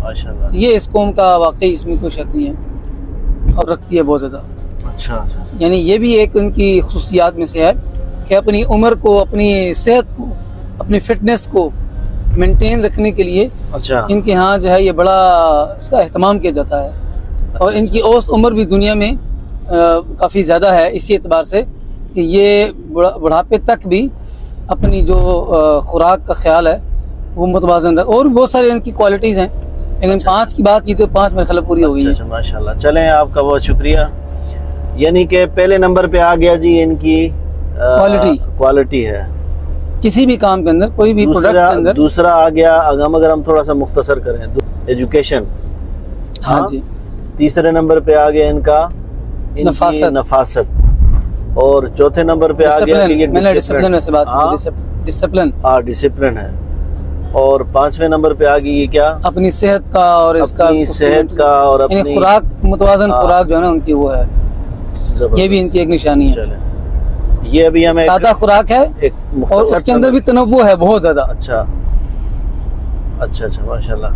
ماشاءاللہ. یہ اس قوم کا واقعی اس میں کوئی شک نہیں ہے اور رکھتی ہے بہت زیادہ. اچھا اچھا. یعنی یہ بھی ایک ان کی خصوصیات میں سے ہے کہ اپنی عمر کو، اپنی صحت کو، اپنی فٹنس کو مینٹین رکھنے کے لیے اچھا. ان کے ہاں جو ہے یہ بڑا اس کا اہتمام کیا جاتا ہے. اور ان کی اوسط عمر بھی دنیا میں کافی زیادہ ہے اسی اعتبار سے کہ یہ بڑھاپے تک بھی اپنی جو خوراک کا خیال ہے وہ متوازن رکھ. اور بھی بہت سارے ان کی کوالٹیز ہیں لیکن 5 کی بات کی تو 5 میرے خیال پوری ہو گئی اچھا ہے. ماشاءاللہ. چلیں آپ کا بہت شکریہ. یعنی کہ پہلے نمبر پہ آ گیا جی ان کی کوالٹی ہے کسی بھی کام کے اندر، کوئی بھی پروڈکٹ کے اندر. دوسرا آ گیا اگر ہم تھوڑا سا مختصر کریں ایجوکیشن. ہاں جی. تیسرے نمبر پہ آ گیا ان کا نفاست. اور چوتھے نمبر پہ آ گیا کہ یہ میں نے ڈسپلن میں سے بات کی. ڈسپلن ہے. اور 5ویں نمبر پہ آ گئی یہ کیا؟ اپنی صحت کا اور اس کا اپنی صحت کا اور اپنی خوراک، متوازن خوراک جو ہے نا ان کی وہ ہے. یہ بھی ان کی ایک نشانی ہے. یہ ابھی ہمیں سادہ خوراک ہے اور اس کے اندر بھی تنوع ہے بہت زیادہ. اچھا اچھا اچھا ماشاءاللہ.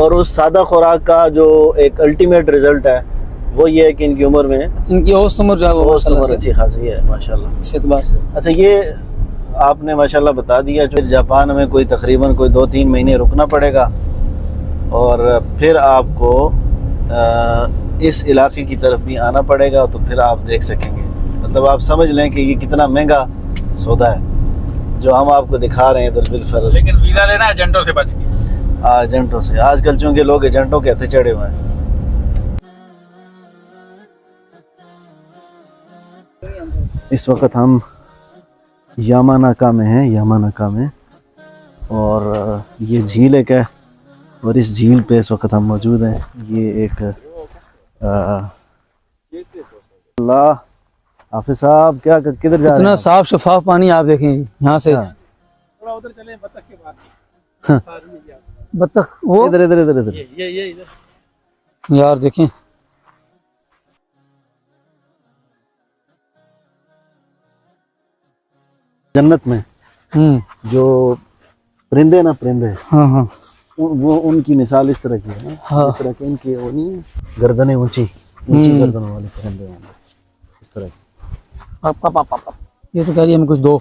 اور اس سادہ خوراک کا جو ایک الٹیمیٹ رزلٹ ہے وہ یہ ہے کہ ان کی عمر میں، ان کی اوسط عمر جو ہے وہ اچھی خاصی ہے ماشاءاللہ اس اعتبار سے. اچھا یہ آپ نے ماشاءاللہ بتا دیا. جو جاپان میں کوئی تقریباً 2-3 مہینے رکنا پڑے گا اور پھر آپ کو اس علاقے کی طرف بھی آنا پڑے گا تو پھر آپ دیکھ سکیں گے. مطلب آپ سمجھ لیں کہ یہ کتنا مہنگا سودا ہے جو ہم آپ کو دکھا رہے ہیں. تو بالفرض لیکن ویزا لینا ہے ایجنٹوں سے بچ کے. ایجنٹوں سے آج کل چونکہ لوگ ایجنٹوں کے ہتھے چڑھے ہوئے ہیں. اس وقت ہم یاماناکا میں ہیں. یاماناکا میں اور یہ جھیل ایک ہے اور اس جھیل پہ اس وقت ہم موجود ہیں. یہ ایک اللہ حافظ صاحب کیا کدھر جا رہے ہیں؟ اتنا صاف شفاف پانی آپ دیکھیں یہاں سے. تھوڑا ادھر چلیں بطخ کے پاس. بطخ وہ ادھر ادھر ادھر ادھر یہ یار دیکھیں. جنت میں جو پرندے نا پرندے، ہاں ہاں وہ ان کی مثال اس طرح کی ہے نا. اس طرح کے ان کی وہ نہیں گردنیں اونچی گردنوں والے پرندے ہیں اس طرح کی. یہ تو کہہ رہی ہے ہمیں کچھ دو.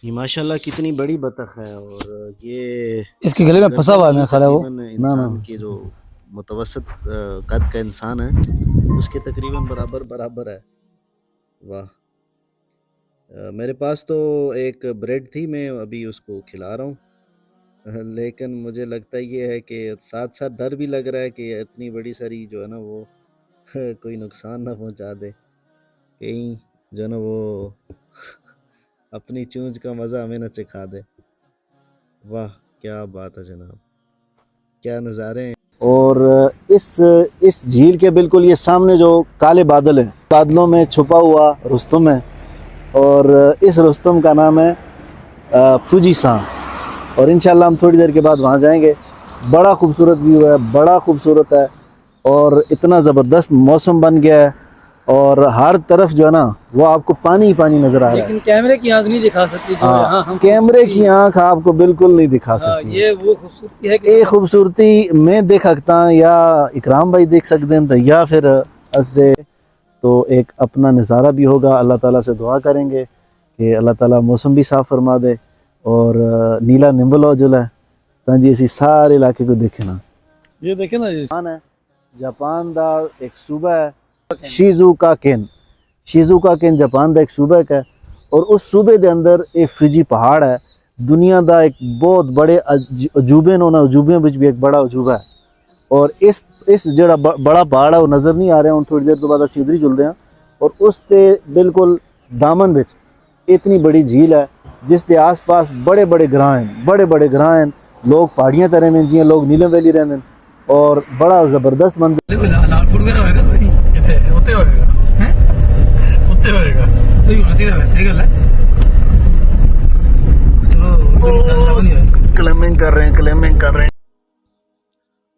یہ ماشاءاللہ کتنی بڑی بطخ ہے اور یہ اس کے گلے میں پھنسا ہوا ہے میرا خیال ہے وہ. انسان کی جو متوسط قد کا انسان ہے اس کے تقریباً برابر ہے. واہ. میرے پاس تو ایک بریڈ تھی، میں ابھی اس کو کھلا رہا ہوں، لیکن مجھے لگتا یہ ہے کہ ساتھ ساتھ ڈر بھی لگ رہا ہے کہ اتنی بڑی ساری جو ہے نا وہ کوئی نقصان نہ پہنچا دے، کہیں جو ہے نا وہ اپنی چونچ کا مزہ ہمیں نہ چکھا دے. واہ کیا بات ہے جناب، کیا نظارے ہیں. اور اس جھیل کے بالکل یہ سامنے جو کالے بادل ہیں، بادلوں میں چھپا ہوا رستم ہے اور اس رستم کا نام ہے فوجی سان. اور انشاءاللہ ہم تھوڑی دیر کے بعد وہاں جائیں گے. بڑا خوبصورت ویو ہے، بڑا خوبصورت ہے اور اتنا زبردست موسم بن گیا ہے اور ہر طرف جو ہے نا وہ آپ کو پانی ہی پانی نظر آ رہا ہے. لیکن کیمرے کی آنکھ نہیں دکھا سکتی جو یہاں ہم کیمرے کی آنکھ آپ کو بالکل نہیں دکھا سکتی. یہ وہ خوبصورتی ہے کہ یہ خوبصورتی میں دیکھ سکتا ہوں یا اکرام بھائی دیکھ سکتے ہیں یا پھر اسدے. تو ایک اپنا نظارہ بھی ہوگا. اللہ تعالیٰ سے دعا کریں گے کہ اللہ تعالیٰ موسم بھی صاف فرما دے اور نیلا نمبل ہو جلا ہے تاں جی اسی سارے علاقے کو دیکھیں نا. یہ دیکھیں نا جاپان دا ایک صوبہ ہے شیزوکا کین جاپان دا ایک صوبہ ہے اور اس صوبے دے اندر ایک فجی پہاڑ ہے. دنیا دا ایک بہت بڑے عجوبے عجوبے وچ بھی ایک بڑا عجوبہ ہے. اور اس جڑا بڑا پہاڑ ہے وہ نظر نہیں آ رہا. ہوں تھوڑی دیر تو بعد اسی ادھر ہی چل رہے ہیں اور اس تے بالکل دامن وچ اتنی بڑی جھیل ہے جس کے آس پاس بڑے بڑے گراں ہیں. لوگ پہاڑیاں تے رہندے جیاں لوگ نیلم ویلی رہندے اور بڑا زبردست منظر. لال فوڈ وغیرہ ہوئے گا کوئی نہیں کتنے ہوتے ہوئے گا ہوتے ہوئے گا تو یہ ویسے ویسے گل ہے. چلو کلائمبنگ کر رہے ہیں.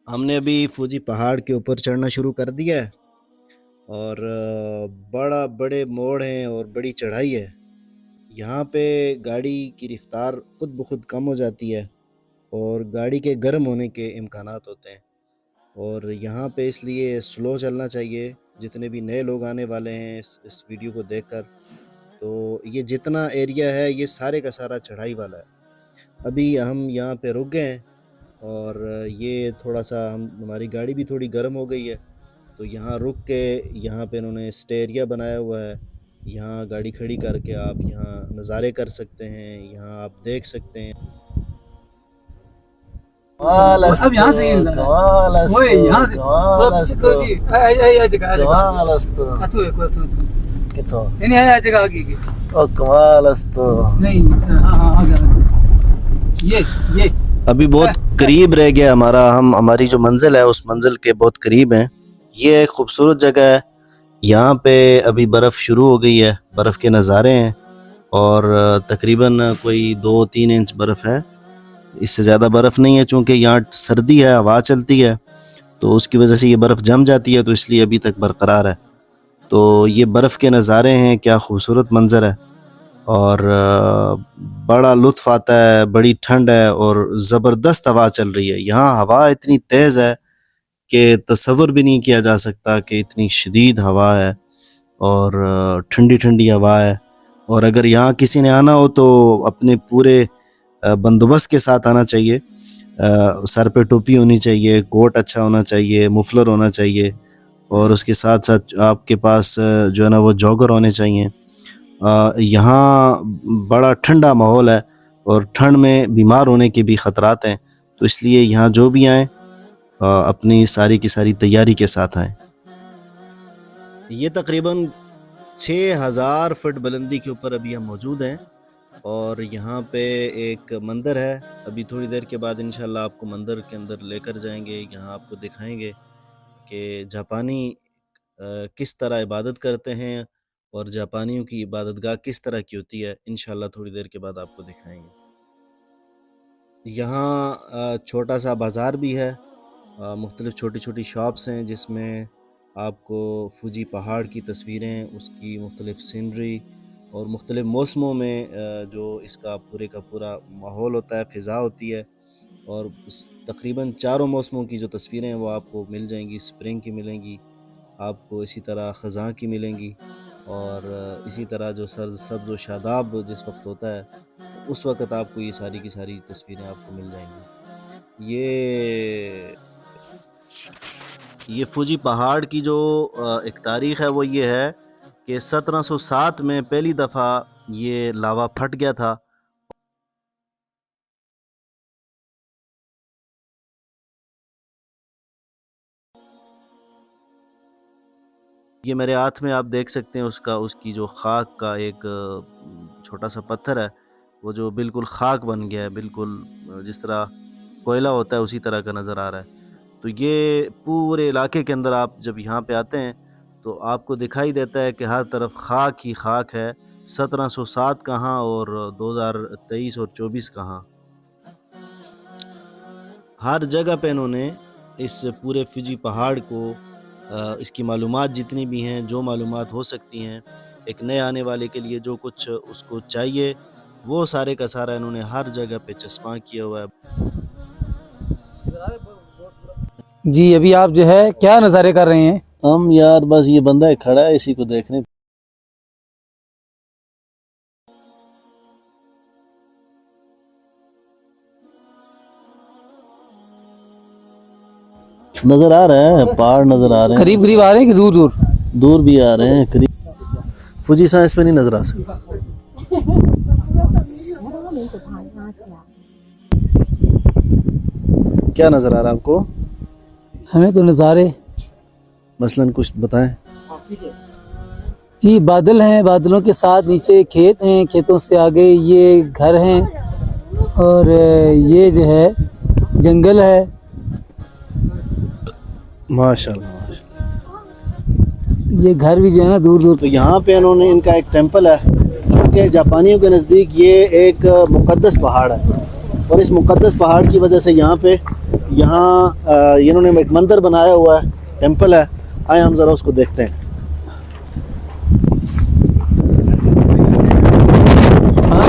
ہم نے ابھی فوجی پہاڑ کے اوپر چڑھنا شروع کر دیا ہے اور بڑے موڑ ہیں اور بڑی چڑھائی ہے. یہاں پہ گاڑی کی رفتار خود بخود کم ہو جاتی ہے اور گاڑی کے گرم ہونے کے امکانات ہوتے ہیں، اور یہاں پہ اس لیے سلو چلنا چاہیے۔ جتنے بھی نئے لوگ آنے والے ہیں اس ویڈیو کو دیکھ کر، تو یہ جتنا ایریا ہے یہ سارے کا سارا چڑھائی والا ہے۔ ابھی ہم یہاں پہ رک گئے ہیں اور یہ تھوڑا سا ہماری گاڑی بھی تھوڑی گرم ہو گئی ہے، تو یہاں رک کے یہاں پہ انہوں نے اسٹے ایریا بنایا ہوا ہے، یہاں گاڑی کھڑی کر کے آپ یہاں نظارے کر سکتے ہیں، یہاں آپ دیکھ سکتے ہیں۔ اب یہاں سے یہاں سے تھوڑا پیچھے کرو جی، آ جگہ نہیں ہے جگہ آگے کی نہیں، ہاں یہ ابھی بہت قریب رہ گیا ہماری جو منزل ہے اس منزل کے بہت قریب ہیں۔ یہ ایک خوبصورت جگہ ہے، یہاں پہ ابھی برف شروع ہو گئی ہے، برف کے نظارے ہیں، اور تقریباً کوئی 2-3 انچ برف ہے، اس سے زیادہ برف نہیں ہے، چونکہ یہاں سردی ہے، ہوا چلتی ہے، تو اس کی وجہ سے یہ برف جم جاتی ہے، تو اس لیے ابھی تک برقرار ہے۔ تو یہ برف کے نظارے ہیں، کیا خوبصورت منظر ہے، اور بڑا لطف آتا ہے، بڑی ٹھنڈ ہے اور زبردست ہوا چل رہی ہے۔ یہاں ہوا اتنی تیز ہے کہ تصور بھی نہیں کیا جا سکتا کہ اتنی شدید ہوا ہے، اور ٹھنڈی ٹھنڈی ہوا ہے۔ اور اگر یہاں کسی نے آنا ہو تو اپنے پورے بندوبست کے ساتھ آنا چاہیے، سر پہ ٹوپی ہونی چاہیے، کوٹ اچھا ہونا چاہیے، مفلر ہونا چاہیے، اور اس کے ساتھ ساتھ آپ کے پاس جو ہے نا وہ جوگر ہونے چاہیے۔ یہاں بڑا ٹھنڈا ماحول ہے اور ٹھنڈ میں بیمار ہونے کے بھی خطرات ہیں، تو اس لیے یہاں جو بھی آئیں اپنی ساری کی ساری تیاری کے ساتھ آئیں۔ یہ تقریباً 6000 فٹ بلندی کے اوپر ابھی ہم موجود ہیں، اور یہاں پہ ایک مندر ہے، ابھی تھوڑی دیر کے بعد انشاءاللہ آپ کو مندر کے اندر لے کر جائیں گے، یہاں آپ کو دکھائیں گے کہ جاپانی کس طرح عبادت کرتے ہیں اور جاپانیوں کی عبادت گاہ کس طرح کی ہوتی ہے، انشاءاللہ تھوڑی دیر کے بعد آپ کو دکھائیں گے۔ یہاں چھوٹا سا بازار بھی ہے، مختلف چھوٹی چھوٹی شاپس ہیں جس میں آپ کو فوجی پہاڑ کی تصویریں، اس کی مختلف سینری اور مختلف موسموں میں جو اس کا پورے کا پورا ماحول ہوتا ہے، فضا ہوتی ہے، اور تقریباً 4 موسموں کی جو تصویریں ہیں وہ آپ کو مل جائیں گی۔ سپرنگ کی ملیں گی آپ کو، اسی طرح خزاں کی ملیں گی، اور اسی طرح جو سبز و شاداب جس وقت ہوتا ہے اس وقت آپ کو یہ ساری کی ساری تصویریں آپ کو مل جائیں گی۔ یہ فوجی پہاڑ کی جو ایک تاریخ ہے وہ یہ ہے کہ 1707 میں پہلی دفعہ یہ لاوا پھٹ گیا تھا۔ یہ میرے ہاتھ میں آپ دیکھ سکتے ہیں اس کی جو خاک کا ایک چھوٹا سا پتھر ہے، وہ جو بالکل خاک بن گیا ہے، بالکل جس طرح کوئلہ ہوتا ہے اسی طرح کا نظر آ رہا ہے۔ تو یہ پورے علاقے کے اندر آپ جب یہاں پہ آتے ہیں تو آپ کو دکھائی دیتا ہے کہ ہر طرف خاک ہی خاک ہے، 1707 کہاں اور 2023 اور 24 کہاں۔ ہر جگہ پہ انہوں نے اس پورے فوجی پہاڑ کو، اس کی معلومات جتنی بھی ہیں، جو معلومات ہو سکتی ہیں ایک نئے آنے والے کے لیے، جو کچھ اس کو چاہیے وہ سارے کا سارا انہوں نے ہر جگہ پہ چسپاں کیا ہوا ہے۔ جی ابھی آپ جو ہے کیا نظارے کر رہے ہیں؟ ہم یار بس یہ بندہ کھڑا ہے اسی کو دیکھنے، نظر آ رہا ہے، پہاڑ نظر آ رہے ہیں، قریب قریب آ رہے ہیں کہ دور دور؟ دور بھی آ رہے ہیں، قریب۔ فوجی سائنس پہ نہیں نظر آ سکتا۔ کیا نظر آ رہا ہے آپ کو؟ ہمیں تو نظارے مثلاً کچھ بتائیں۔ جی بادل ہیں، بادلوں کے ساتھ نیچے کھیت ہیں، کھیتوں سے آگے یہ گھر ہیں، اور یہ جو ہے جنگل ہے۔ ماشاءاللہ ماشاءاللہ۔ یہ گھر بھی جو ہے نا دور دور۔ تو یہاں پہ انہوں نے ان کا ایک ٹیمپل ہے، کیونکہ جاپانیوں کے نزدیک یہ ایک مقدس پہاڑ ہے، اور اس مقدس پہاڑ کی وجہ سے یہاں انہوں نے ایک مندر بنایا ہوا ہے، ٹیمپل ہے۔ آئے ہم ذرا اس کو دیکھتے ہیں۔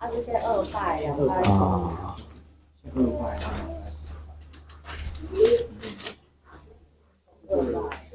它这些2块2块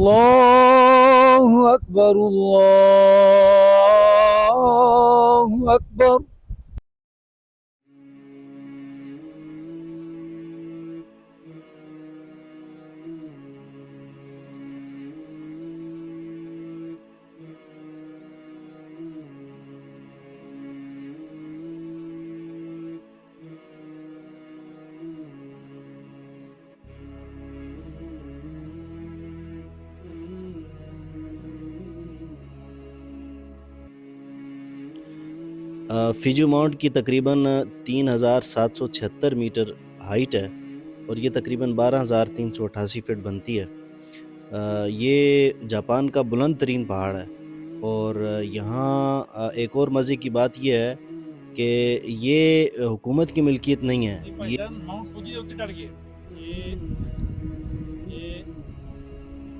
الله أكبر الله أكبر. فیجو ماؤنٹ کی تقریباً 3776 میٹر ہائٹ ہے اور یہ تقریباً 12388 فٹ بنتی ہے. یہ جاپان کا بلند ترین پہاڑ ہے اور یہاں ایک اور مزے کی بات یہ ہے کہ یہ حکومت کی ملکیت نہیں ہے. بھائی جان ماؤنٹ فوجی ہوتی چڑھ گئی یہ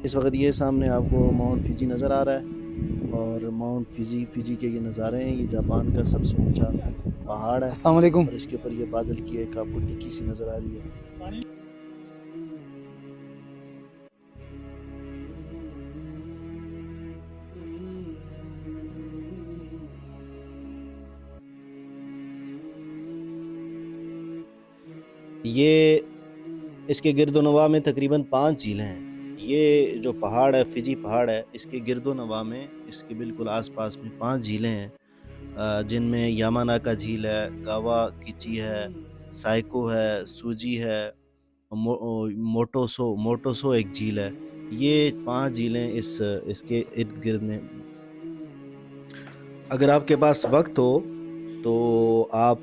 اس وقت یہ سامنے آپ کو ماؤنٹ فیجی نظر آ رہا ہے اور ماؤنٹ فیجی کے یہ نظارے ہیں. یہ جاپان کا سب سے اونچا پہاڑ ہے السلام علیکم. اور اس کے اوپر یہ بادل کی ایک آپ کو ٹکی سی نظر آ رہی ہے. پانی یہ اس کے گرد و نواح میں تقریباً 5 جھیلیں ہیں. یہ جو پہاڑ ہے فیجی پہاڑ ہے اس کے گرد و نواح میں اس کے بالکل آس پاس میں 5 جھیلیں ہیں جن میں یاماناکا جھیل ہے، گاوا کیچی ہے، سائیکو ہے، سوجی ہے، موٹوسو ایک جھیل ہے. یہ 5 جھیلیں اس کے ارد گرد میں. اگر آپ کے پاس وقت ہو تو آپ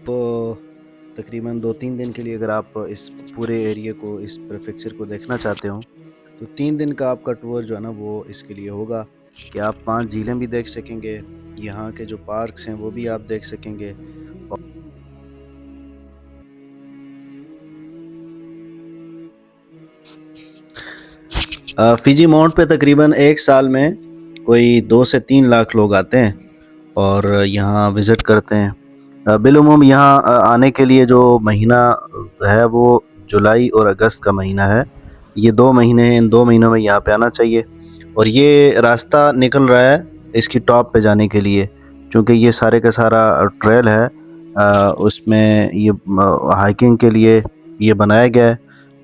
تقریباً 2-3 دن کے لیے اگر آپ اس پورے ایریے کو اس پریفیکچر کو دیکھنا چاہتے ہوں تو 3 دن کا آپ کا ٹور جو ہے نا وہ اس کے لیے ہوگا کہ آپ 5 جھیلیں بھی دیکھ سکیں گے، یہاں کے جو پارکس ہیں وہ بھی آپ دیکھ سکیں گے. فیجی ماؤنٹ پہ تقریباً ایک سال میں کوئی 2 سے 3 لاکھ لوگ آتے ہیں اور یہاں وزٹ کرتے ہیں. بالعموم یہاں آنے کے لیے جو مہینہ ہے وہ جولائی اور اگست کا مہینہ ہے. یہ 2 مہینے ہیں، ان 2 مہینوں میں یہاں پہ آنا چاہیے. اور یہ راستہ نکل رہا ہے اس کی ٹاپ پہ جانے کے لیے چونکہ یہ سارے کا سارا ٹریل ہے اس میں یہ ہائکنگ کے لیے یہ بنایا گیا ہے.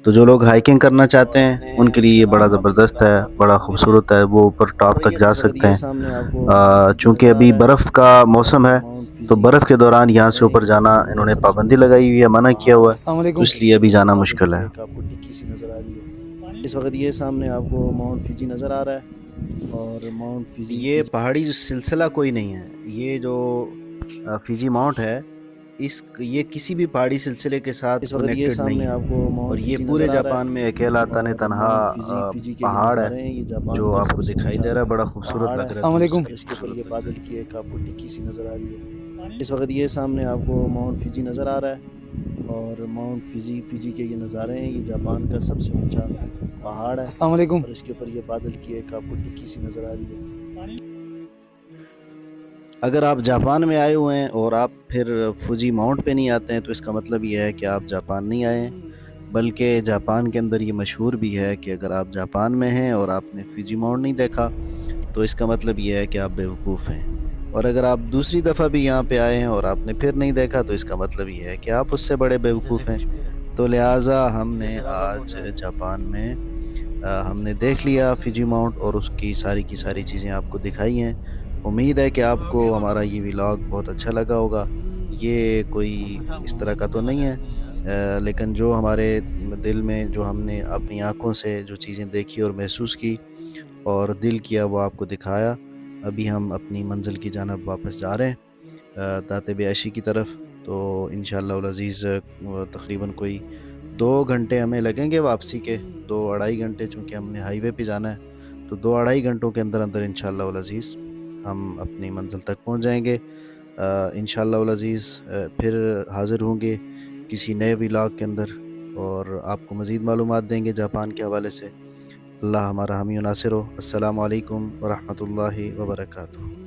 تو جو لوگ ہائکنگ کرنا چاہتے ہیں ان کے لیے یہ بڑا زبردست ہے، بڑا خوبصورت ہے، وہ اوپر ٹاپ تک جا سکتے ہیں. چونکہ ابھی برف کا موسم ہے تو برف کے دوران یہاں سے اوپر جانا انہوں نے پابندی لگائی ہوئی ہے، منع کیا ہوا ہے، السلام تو علیکم. اس لیے ابھی جانا مشکل ہے. آپ کو ٹکی سی نظر آ رہی ہے. اس وقت یہ سامنے آپ کو ماؤنٹ فیجی نظر آ رہا ہے اور ماؤنٹ فیجی یہ پہاڑی جو سلسلہ کوئی نہیں ہے. یہ جو فیجی ماؤنٹ ہے یہ کسی بھی پہاڑی سلسلے کے ساتھ کنیکٹڈ نہیں ہے اور یہ پورے جاپان میں اکیلا تنہا پہاڑ ہے جو آپ کو دکھائی دے رہا ہے، بڑا خوبصورت لگ رہا ہے. السلام علیکم. اس کے اوپر یہ بادل کی ایک آپ کو ٹکی سی نظر آ رہی ہے. اس وقت یہ سامنے آپ کو ماؤنٹ فیجی نظر آ رہا ہے اور ماؤنٹ فیجی کے یہ نظارے ہیں. یہ جاپان کا سب سے اونچا پہاڑ ہے السلام علیکم. اور اس کے اوپر یہ بادل کی ایک آپ کو ٹکی سی نظر آ رہی ہے. اگر آپ جاپان میں آئے ہوئے ہیں اور آپ پھر فوجی ماؤنٹ پہ نہیں آتے ہیں تو اس کا مطلب یہ ہے کہ آپ جاپان نہیں آئے ہیں، بلکہ جاپان کے اندر یہ مشہور بھی ہے کہ اگر آپ جاپان میں ہیں اور آپ نے فوجی ماؤنٹ نہیں دیکھا تو اس کا مطلب یہ ہے کہ آپ بیوقوف ہیں. اور اگر آپ دوسری دفعہ بھی یہاں پہ آئے ہیں اور آپ نے پھر نہیں دیکھا تو اس کا مطلب یہ ہے کہ آپ اس سے بڑے بیوقوف ہیں. تو لہٰذا ہم نے آج جاپان میں ہم نے دیکھ لیا فیجی ماؤنٹ اور اس کی ساری چیزیں آپ کو دکھائی ہیں. امید ہے کہ آپ کو ہمارا یہ ولاگ بہت اچھا لگا ہوگا. یہ کوئی اس طرح کا تو نہیں ہے لیکن جو ہمارے دل میں جو ہم نے اپنی آنکھوں سے جو چیزیں دیکھی اور محسوس کی اور دل کیا وہ آپ کو دکھایا. ابھی ہم اپنی منزل کی جانب واپس جا رہے ہیں تاتب عیشی کی طرف. تو انشاءاللہ العزیز تقریباً کوئی 2 گھنٹے ہمیں لگیں گے واپسی کے، 2-2.5 گھنٹے، چونکہ ہم نے ہائی وے پہ جانا ہے تو 2-2.5 گھنٹوں کے اندر انشاءاللہ العزیز ہم اپنی منزل تک پہنچ جائیں گے. انشاءاللہ العزیز پھر حاضر ہوں گے کسی نئے ولاگ کے اندر اور آپ کو مزید معلومات دیں گے جاپان کے حوالے سے. اللہ ہمارا حامی و ناصر ہو. السلام علیکم ورحمۃ اللہ وبرکاتہ.